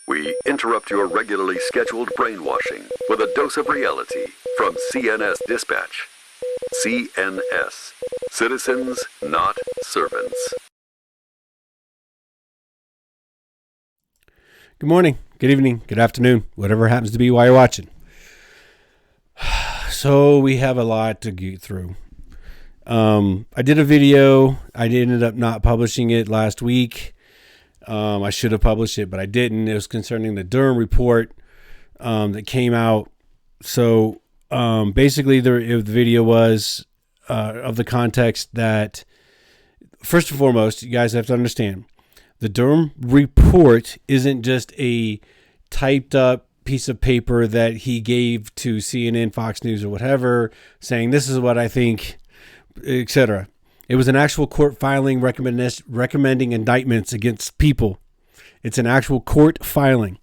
We interrupt your regularly scheduled brainwashing with a dose of reality from CNS Dispatch. CNS. Citizens, not servants. Good morning, good evening, good afternoon, whatever it happens to be while you're watching. So we have a lot to get through. I did a video. I ended up not publishing it last week. I should have published it, but I didn't. It was concerning the Durham report that came out. So basically, the video was of the context that, first and foremost, you guys have to understand, the Durham report isn't just a typed up piece of paper that he gave to CNN, Fox News, or whatever, saying this is what I think, etc. It was an actual court filing recommending indictments against people. It's an actual court filing.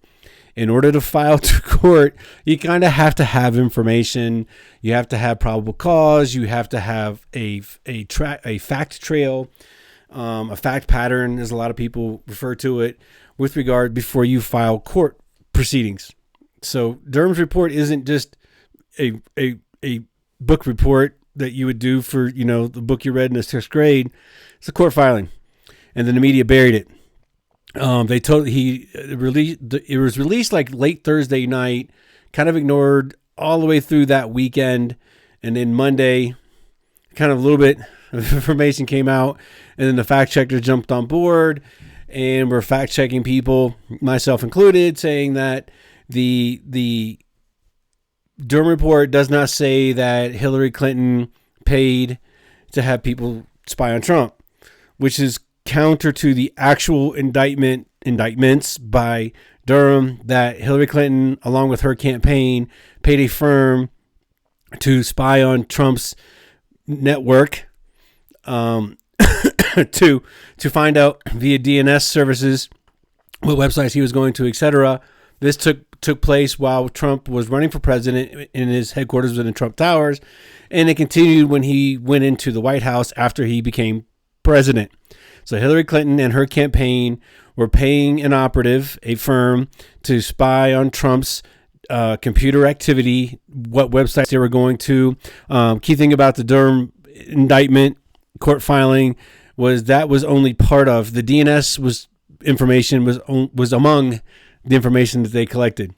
In order to file to court, you kind of have to have information. You have to have probable cause. You have to have a fact trail, a fact pattern, as a lot of people refer to it, with regard before you file court proceedings. So Durham's report isn't just a book report that you would do for, the book you read in the 6th grade. It's a court filing. And then the media buried it. It was released like late Thursday night, kind of ignored all the way through that weekend. And then Monday, kind of a little bit of information came out, and then the fact checkers jumped on board and were fact checking people, myself included, saying that the Durham report does not say that Hillary Clinton paid to have people spy on Trump, which is counter to the actual indictments by Durham that Hillary Clinton, along with her campaign, paid a firm to spy on Trump's network to find out via DNS services what websites he was going to, etc. This took place while Trump was running for president, in his headquarters was in Trump Towers, and it continued when he went into the White House after he became president. So Hillary Clinton and her campaign were paying an operative, a firm, to spy on Trump's computer activity, what websites they were going to. Key thing about the Durham indictment, court filing, was that was only part of the DNS information was among the information that they collected,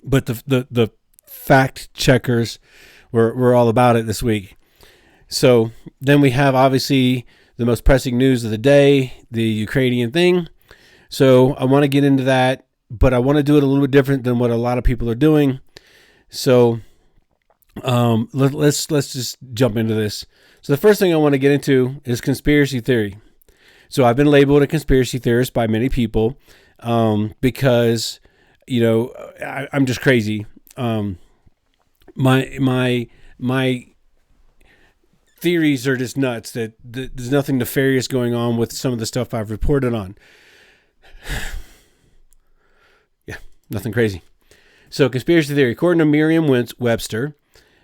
but the fact checkers were all about it this week. So then we have obviously the most pressing news of the day, the Ukrainian thing. So I want to get into that, but I want to do it a little bit different than what a lot of people are doing. So let's just jump into this. So the first thing I want to get into is conspiracy theory. So I've been labeled a conspiracy theorist by many people because, I'm just crazy. My theories are just nuts, that there's nothing nefarious going on with some of the stuff I've reported on. Yeah, nothing crazy. So conspiracy theory, according to Merriam-Webster,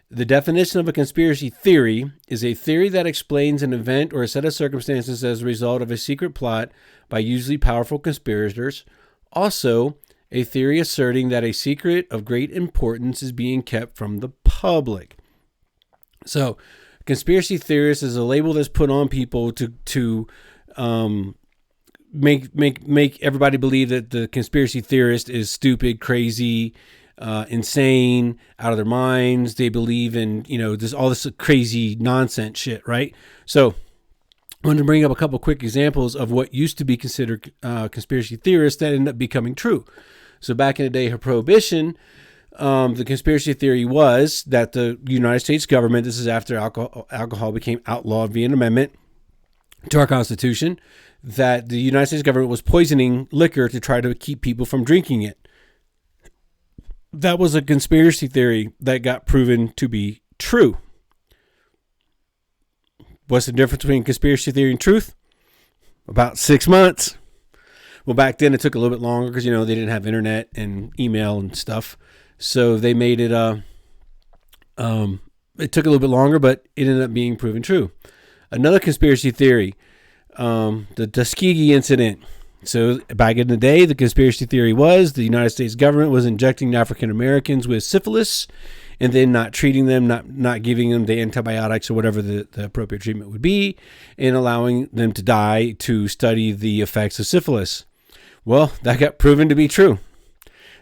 the definition of a conspiracy theory is a theory that explains an event or a set of circumstances as a result of a secret plot by usually powerful conspirators. Also, a theory asserting that a secret of great importance is being kept from the public. So, conspiracy theorist is a label that's put on people to make everybody believe that the conspiracy theorist is stupid, crazy, insane, out of their minds. They believe in, all this crazy nonsense shit, right? So I wanted to bring up a couple quick examples of what used to be considered conspiracy theorists that ended up becoming true. So back in the day of Prohibition, the conspiracy theory was that the United States government, this is after alcohol became outlawed via an amendment to our Constitution, that the United States government was poisoning liquor to try to keep people from drinking it. That was a conspiracy theory that got proven to be true. What's the difference between conspiracy theory and truth? About 6 months. Well, back then it took a little bit longer because, they didn't have internet and email and stuff. So they made it, it took a little bit longer, but it ended up being proven true. Another conspiracy theory, the Tuskegee Incident. So back in the day, the conspiracy theory was the United States government was injecting African Americans with syphilis and then not treating them, not giving them the antibiotics or whatever the appropriate treatment would be, and allowing them to die to study the effects of syphilis. Well, that got proven to be true.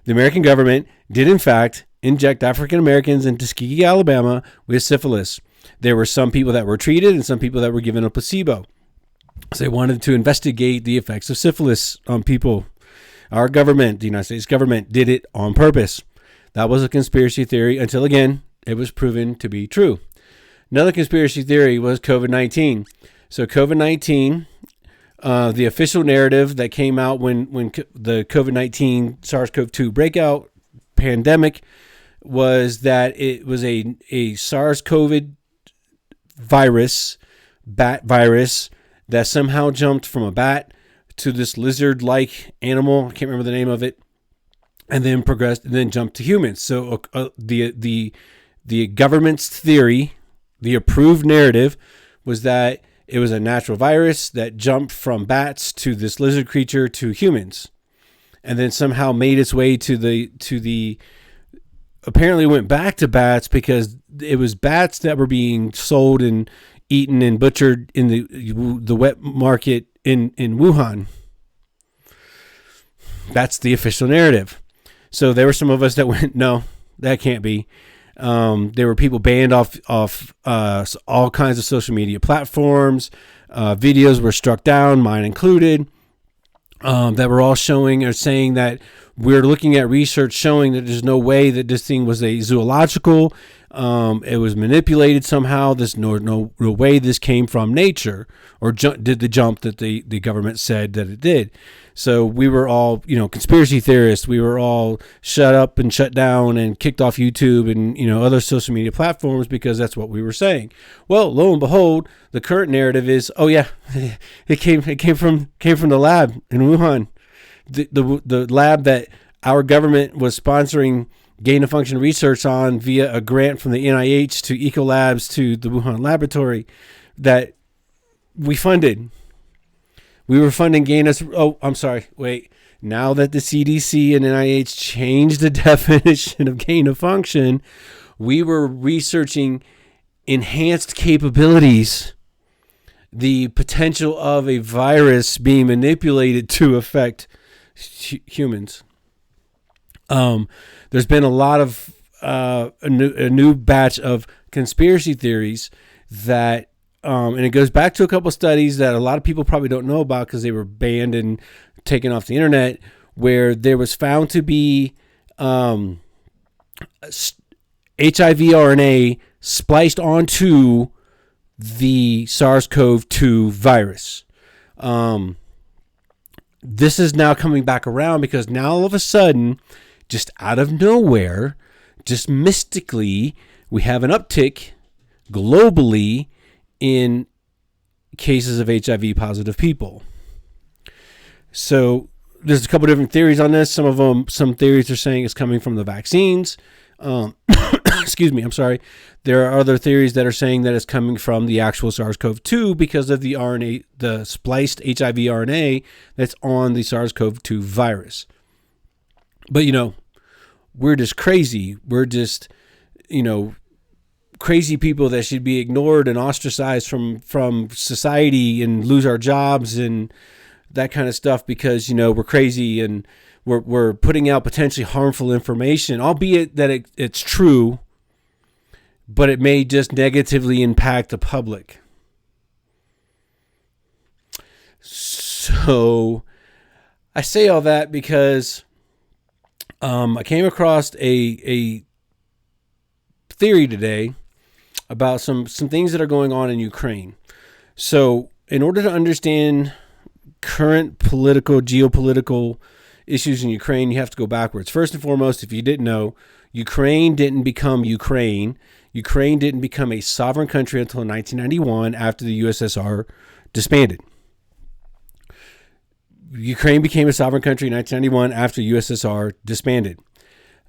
The American government did, in fact, inject African Americans in Tuskegee, Alabama with syphilis. There were some people that were treated and some people that were given a placebo. So they wanted to investigate the effects of syphilis on people. Our government, the United States government, did it on purpose. That was a conspiracy theory until, again, it was proven to be true. Another conspiracy theory was COVID-19. So COVID-19, the official narrative that came out when the COVID-19 SARS-CoV-2 breakout pandemic was that it was a SARS-CoV virus, bat virus, that somehow jumped from a bat to this lizard-like animal. I can't remember the name of it. And then progressed and then jumped to humans. So the government's theory, the approved narrative, was that it was a natural virus that jumped from bats to this lizard creature to humans, and then somehow made its way to the apparently went back to bats because it was bats that were being sold and eaten and butchered in the wet market in Wuhan. That's the official narrative. So there were some of us that went, no, that can't be. There were people banned off all kinds of social media platforms. Videos were struck down, mine included, that were all showing or saying that we're looking at research showing that there's no way that this thing was a zoological. It was manipulated somehow. There's no way this came from nature or did the jump that the government said that it did. So we were all, conspiracy theorists. We were all shut up and shut down and kicked off YouTube and, other social media platforms because that's what we were saying. Well, lo and behold, the current narrative is, oh yeah, it came from the lab in Wuhan, the lab that our government was sponsoring gain of function research on via a grant from the NIH to Ecolabs to the Wuhan laboratory that we funded. We were funding gain of... Oh, I'm sorry. Wait. Now that the CDC and NIH changed the definition of gain of function, we were researching enhanced capabilities, the potential of a virus being manipulated to affect humans. There's been a lot of a new batch of conspiracy theories that, and it goes back to a couple studies that a lot of people probably don't know about because they were banned and taken off the internet, where there was found to be HIV RNA spliced onto the SARS-CoV-2 virus. This is now coming back around because now all of a sudden, just out of nowhere, just mystically, we have an uptick globally in cases of HIV positive people. So there's a couple different theories on this. Some theories are saying it's coming from the vaccines. Excuse me, I'm sorry. There are other theories that are saying that it's coming from the actual SARS-CoV-2 because of the RNA, the spliced HIV RNA that's on the SARS-CoV-2 virus. But, we're just crazy. We're just, crazy people that should be ignored and ostracized from society and lose our jobs and that kind of stuff because, we're crazy and we're putting out potentially harmful information, albeit that it's true, but it may just negatively impact the public. So I say all that because I came across a theory today about some things that are going on in Ukraine. So in order to understand current geopolitical issues in Ukraine, you have to go backwards. First and foremost, if you didn't know, Ukraine didn't become Ukraine. Ukraine didn't become a sovereign country until 1991 after the USSR disbanded. Ukraine became a sovereign country in 1991 after USSR disbanded.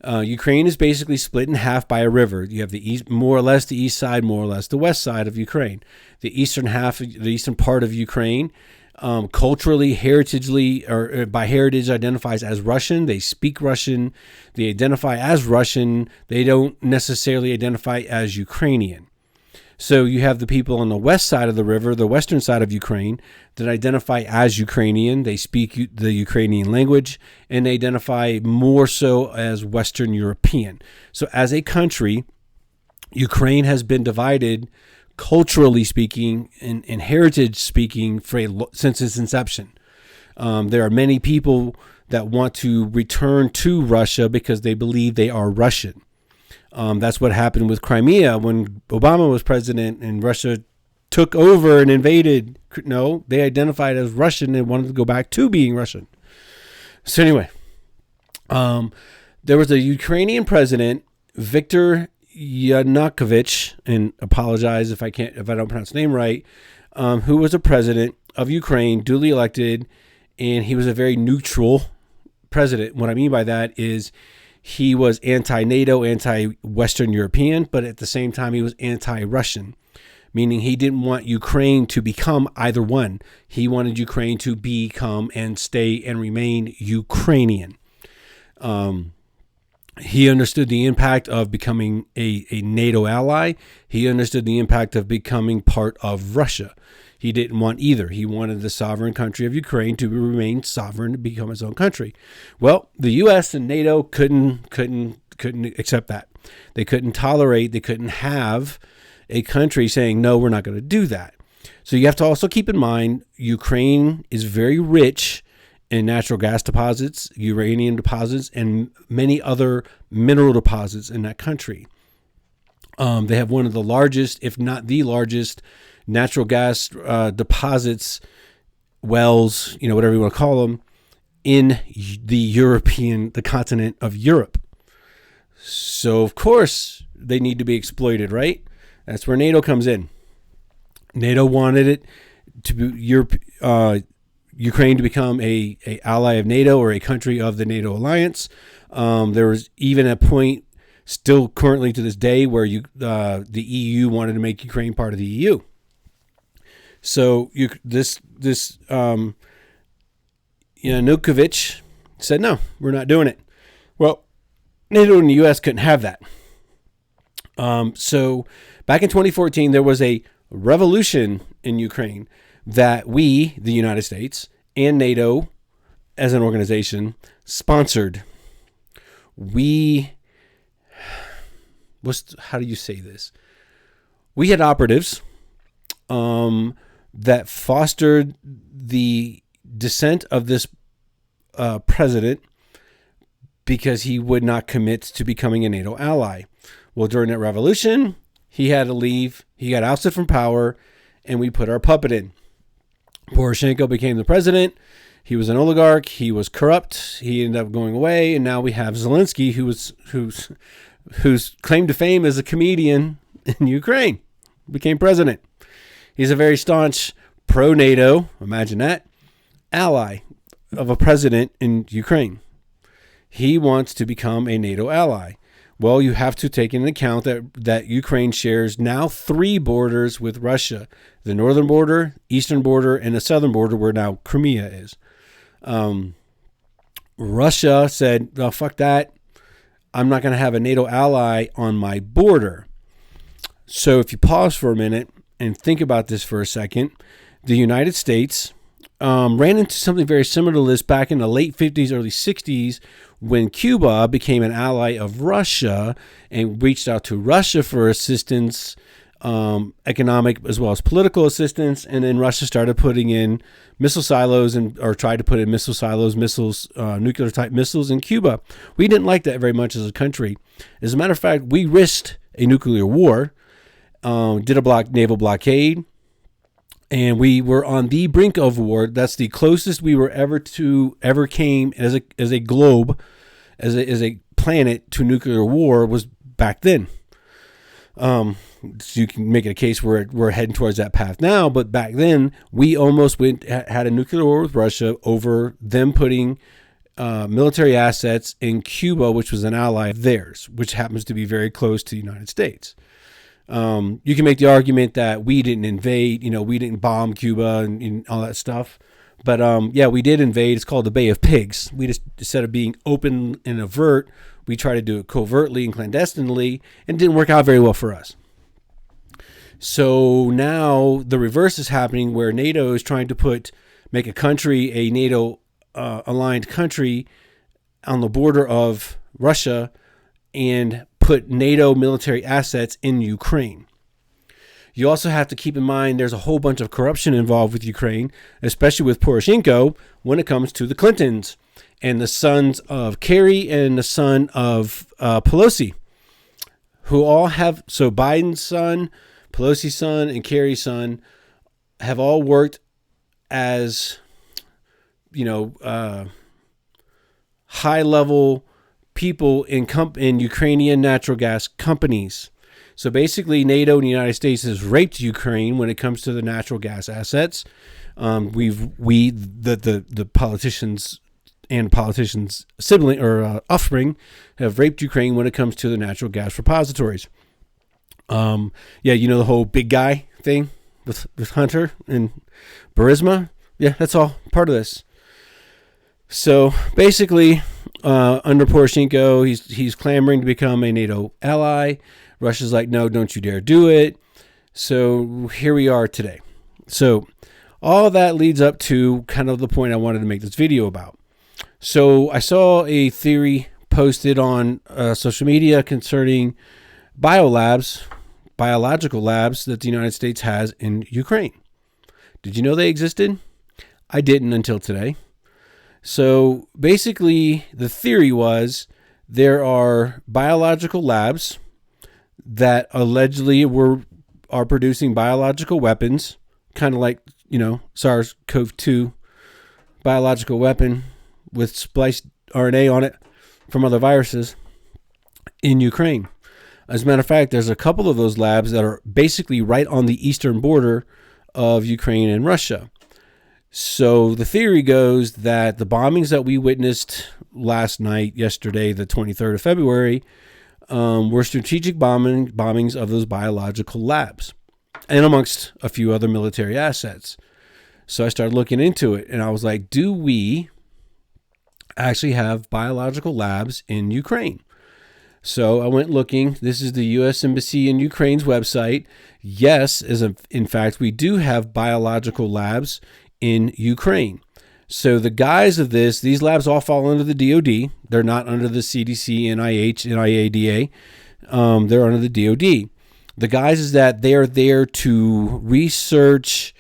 Ukraine is basically split in half by a river. You have the east, more or less the east side, more or less the west side of Ukraine. The eastern half, the eastern part of Ukraine, culturally, heritagely, or by heritage identifies as Russian. They speak Russian. They identify as Russian. They don't necessarily identify as Ukrainian. So you have the people on the west side of the river, the western side of Ukraine, that identify as Ukrainian. They speak the Ukrainian language, and they identify more so as Western European. So as a country, Ukraine has been divided, culturally speaking and heritage speaking, since its inception. There are many people that want to return to Russia because they believe they are Russian. That's what happened with Crimea when Obama was president and Russia took over and invaded. No, they identified as Russian and wanted to go back to being Russian. So anyway, there was a Ukrainian president, Viktor Yanukovych, and apologize if I don't pronounce his name right, who was a president of Ukraine, duly elected, and he was a very neutral president. What I mean by that is he was anti-NATO, anti-Western European, but at the same time, he was anti-Russian, meaning he didn't want Ukraine to become either one. He wanted Ukraine to become and stay and remain Ukrainian. He understood the impact of becoming a NATO ally. He understood the impact of becoming part of Russia. He didn't want either. He wanted the sovereign country of Ukraine to remain sovereign, to become its own country. Well, the U.S. and NATO couldn't accept that. They couldn't tolerate, they couldn't have a country saying, no, we're not going to do that. So you have to also keep in mind, Ukraine is very rich in natural gas deposits, uranium deposits, and many other mineral deposits in that country. They have one of the largest, if not the largest, natural gas deposits, wells, whatever you want to call them, in the continent of Europe. So, of course, they need to be exploited, right? That's where NATO comes in. NATO wanted it to be Ukraine to become a ally of NATO or a country of the NATO alliance. There was even a point, still currently to this day, where the EU wanted to make Ukraine part of the EU. So this Yanukovych said, no, we're not doing it. Well, NATO and the U.S. couldn't have that. So back in 2014, there was a revolution in Ukraine that we, the United States, and NATO as an organization sponsored. How do you say this? We had operatives that fostered the dissent of this president because he would not commit to becoming a NATO ally. Well, during that revolution, he had to leave. He got ousted from power, and we put our puppet in. Poroshenko became the president. He was an oligarch. He was corrupt. He ended up going away, and now we have Zelensky, whose claim to fame as a comedian in Ukraine, became president. He's a very staunch pro-NATO, imagine that, ally of a president in Ukraine. He wants to become a NATO ally. Well, you have to take into account that Ukraine shares now 3 borders with Russia: the northern border, eastern border, and the southern border, where now Crimea is. Russia said, "Oh, fuck that. I'm not going to have a NATO ally on my border." So if you pause for a minute and think about this for a second, the United States ran into something very similar to this back in the late 50s, early 60s, when Cuba became an ally of Russia and reached out to Russia for assistance, economic as well as political assistance. And then Russia started putting in missile silos or tried to put in missile silos, nuclear type missiles in Cuba. We didn't like that very much as a country. As a matter of fact, we risked a nuclear war, did a naval blockade, and we were on the brink of war. That's the closest we were ever came as a globe, as a planet to nuclear war, was back then. So you can make it a case where we're heading towards that path now, but back then we almost had a nuclear war with Russia over them putting military assets in Cuba, which was an ally of theirs, which happens to be very close to the United States. You can make the argument that we didn't invade, we didn't bomb Cuba and all that stuff. But yeah, we did invade. It's called the Bay of Pigs. We just, instead of being open and overt, we tried to do it covertly and clandestinely, and it didn't work out very well for us. So now the reverse is happening, where NATO is trying to make a country a NATO aligned country on the border of Russia and put NATO military assets in Ukraine. You also have to keep in mind there's a whole bunch of corruption involved with Ukraine, especially with Poroshenko, when it comes to the Clintons and the sons of Kerry and the son of Pelosi, who all have, so Biden's son, Pelosi's son, and Kerry's son have all worked as, high-level people in Ukrainian natural gas companies. So basically, NATO and the United States has raped Ukraine when it comes to the natural gas assets. The politicians and politicians' sibling or offspring have raped Ukraine when it comes to the natural gas repositories. The whole big guy thing with Hunter and Burisma. Yeah, that's all part of this. So basically, under Poroshenko, he's clamoring to become a NATO ally. Russia's like, no, don't you dare do it. So here we are today. So all that leads up to kind of the point I wanted to make this video about. So I saw a theory posted on social media concerning Biolabs, biological labs that the United States has in Ukraine. Did you know they existed? I didn't until today. So basically, the theory was there are biological labs that allegedly are producing biological weapons, kind of like, SARS-CoV-2 biological weapon with spliced RNA on it from other viruses in Ukraine. As a matter of fact, there's a couple of those labs that are basically right on the eastern border of Ukraine and Russia. So the theory goes that the bombings that we witnessed yesterday, the 23rd of February, were strategic bombings of those biological labs, and amongst a few other military assets. So I started looking into it, and I was like, do we actually have biological labs in Ukraine? So I went looking. This is the U.S. Embassy in Ukraine's website. Yes, in fact, we do have biological labs in Ukraine. So the guise of these labs all fall under the DoD. They're not under the CDC, NIH, NIADA. They're under the DoD. The guise is that they are there to research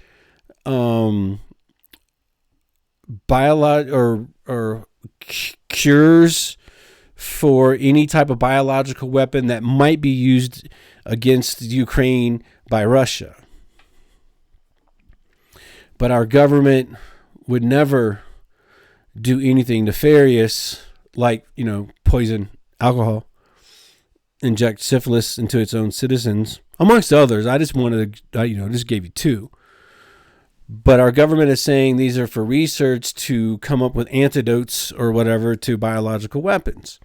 cures for any type of biological weapon that might be used against Ukraine by Russia. But our government would never do anything nefarious like, poison alcohol, inject syphilis into its own citizens, amongst others. I just wanted to, just gave you two. But our government is saying these are for research to come up with antidotes or whatever to biological weapons.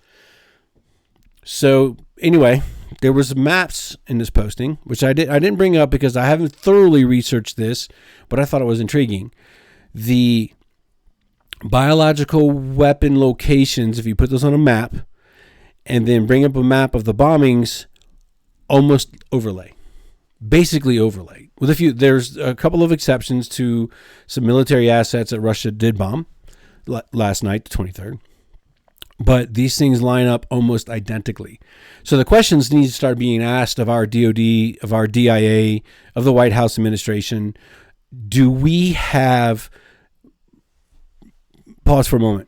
So anyway, there was maps in this posting, which I didn't bring up because I haven't thoroughly researched this, but I thought it was intriguing. The biological weapon locations, if you put those on a map and then bring up a map of the bombings, almost basically overlay. There's a couple of exceptions to some military assets that Russia did bomb last night, the 23rd. But these things line up almost identically. So the questions need to start being asked of our DOD, of our DIA, of the White House administration. Do we have... Pause for a moment.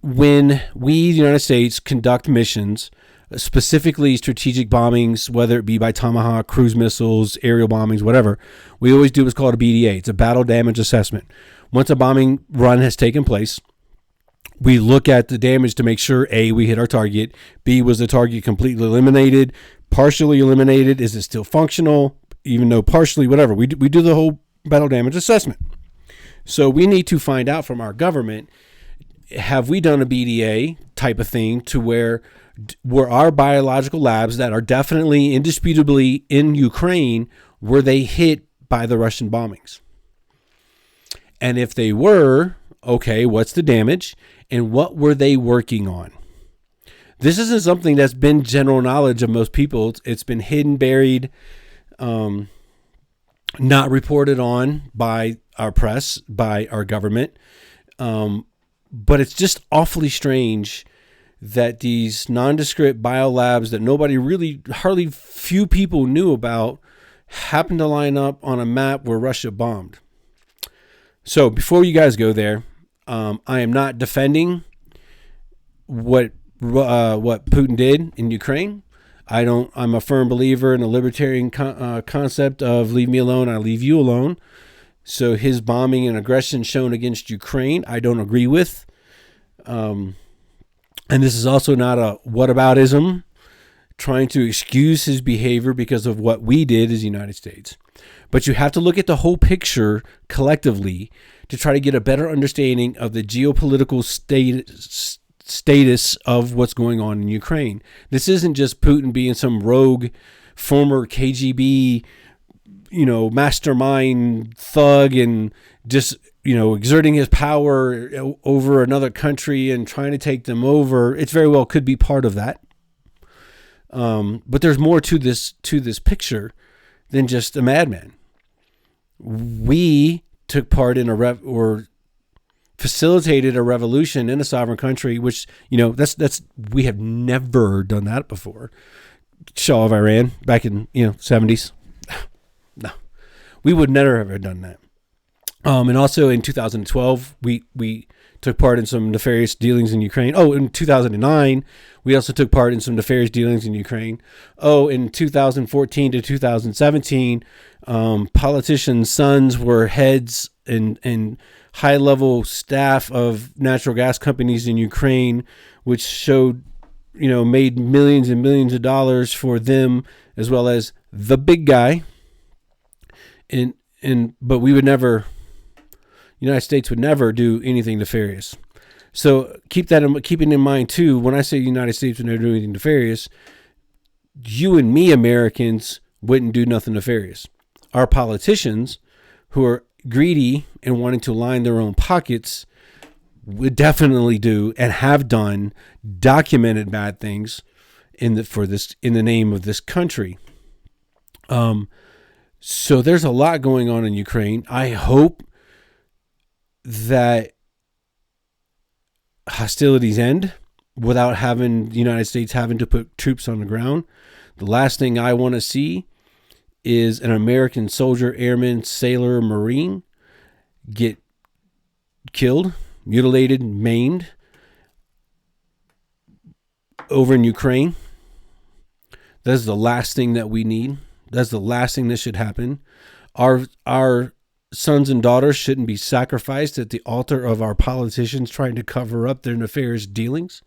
When we, the United States, conduct missions, specifically strategic bombings, whether it be by Tomahawk, cruise missiles, aerial bombings, whatever, we always do what's called a BDA. It's a battle damage assessment. Once a bombing run has taken place, we look at the damage to make sure, A, we hit our target, B, was the target completely eliminated, partially eliminated, is it still functional, even though partially, whatever. We do the whole battle damage assessment. So we need to find out from our government, have we done a BDA type of thing to where our biological labs that are definitely, indisputably in Ukraine, were they hit by the Russian bombings? And if they were, okay, what's the damage? And what were they working on? This isn't something that's been general knowledge of most people. It's been hidden, buried, not reported on by our press, by our government. But it's just awfully strange that these nondescript biolabs that hardly few people knew about, happened to line up on a map where Russia bombed. So before you guys go there, I am not defending what Putin did in Ukraine. I'm a firm believer in a libertarian concept of leave me alone, I leave you alone. So his bombing and aggression shown against Ukraine, I don't agree with. And this is also not a whataboutism trying to excuse his behavior because of what we did as the United States. But you have to look at the whole picture collectively to try to get a better understanding of the geopolitical status of what's going on in Ukraine. This isn't just Putin being some rogue former KGB, mastermind thug and just, exerting his power over another country and trying to take them over. It very well could be part of that. But there's more to this picture than just a madman. We took part in or facilitated a revolution in a sovereign country, which, we have never done that before. Shah of Iran back in, 70s. No, we would never have done that. And also in 2012, we took part in some nefarious dealings in Ukraine. Oh, in 2009, we also took part in some nefarious dealings in Ukraine. Oh, in 2014 to 2017, politicians' sons were heads and high-level staff of natural gas companies in Ukraine, which showed, made millions and millions of dollars for them as well as the big guy. But we would never, United States would never do anything nefarious. So keeping in mind too, when I say the United States would never do anything nefarious, you and me Americans wouldn't do nothing nefarious. Our politicians who are greedy and wanting to line their own pockets would definitely do and have done documented bad things in the name of this country. So there's a lot going on in Ukraine. I hope that hostilities end without having the United States having to put troops on the ground. The last thing I want to see is an American soldier, airman, sailor, Marine get killed, mutilated, maimed over in Ukraine. That's the last thing that we need. That's the last thing that should happen. Our sons and daughters shouldn't be sacrificed at the altar of our politicians trying to cover up their nefarious dealings.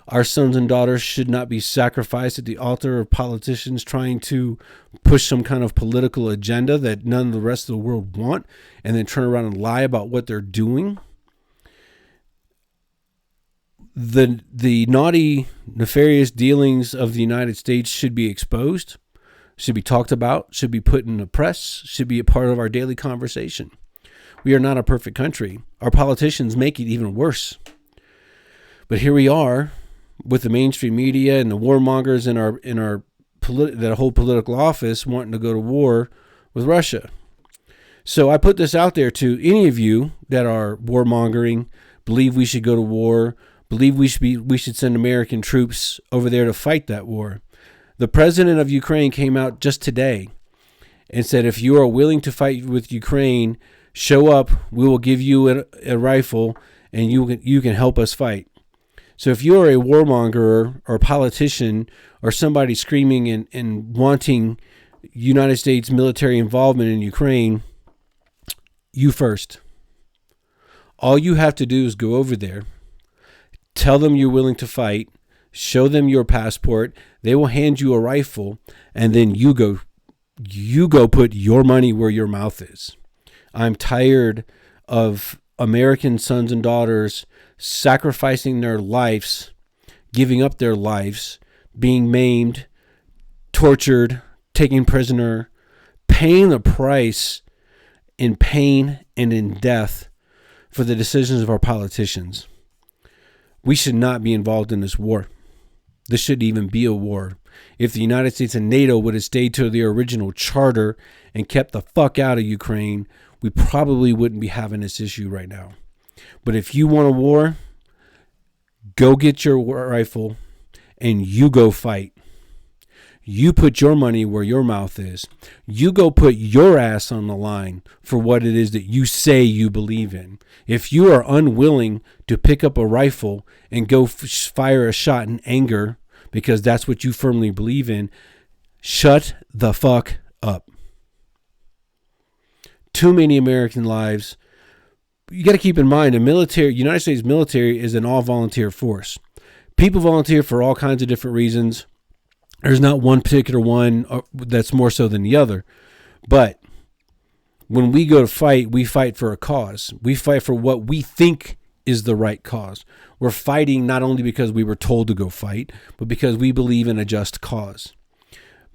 Our sons and daughters should not be sacrificed at the altar of politicians trying to push some kind of political agenda that none of the rest of the world want and then turn around and lie about what they're doing. The naughty, nefarious dealings of the United States should be exposed, should be talked about, should be put in the press, should be a part of our daily conversation. We are not a perfect country. Our politicians make it even worse. But here we are with the mainstream media and the warmongers that hold political office wanting to go to war with Russia. So I put this out there to any of you that are warmongering, believe we should go to war, believe we should send American troops over there to fight that war. The president of Ukraine came out just today and said, if you are willing to fight with Ukraine, show up, we will give you a rifle and you can help us fight. So if you are a warmonger or a politician or somebody screaming and wanting United States military involvement in Ukraine, you first. All you have to do is go over there, tell them you're willing to fight, show them your passport, they will hand you a rifle, and then you go put your money where your mouth is. I'm tired of American sons and daughters sacrificing their lives, giving up their lives, being maimed, tortured, taken prisoner, paying the price in pain and in death for the decisions of our politicians. We should not be involved in this war. This shouldn't even be a war. If the United States and NATO would have stayed to their original charter and kept the fuck out of Ukraine, we probably wouldn't be having this issue right now. But if you want a war, go get your rifle and you go fight. You put your money where your mouth is. You go put your ass on the line for what it is that you say you believe in. If you are unwilling to pick up a rifle and go fire a shot in anger because that's what you firmly believe in, shut the fuck up. Too many American lives. You got to keep in mind, United States military is an all-volunteer force. People volunteer for all kinds of different reasons. There's not one particular one that's more so than the other. But when we go to fight, we fight for a cause. We fight for what we think is the right cause. We're fighting not only because we were told to go fight, but because we believe in a just cause.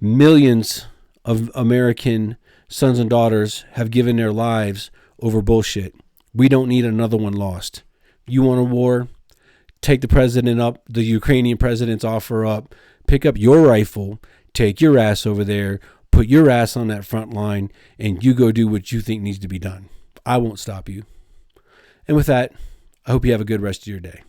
Millions of American sons and daughters have given their lives over bullshit. We don't need another one lost. You want a war? Take the president up, the Ukrainian president's offer up. Pick up your rifle, take your ass over there, put your ass on that front line, and you go do what you think needs to be done. I won't stop you. And with that, I hope you have a good rest of your day.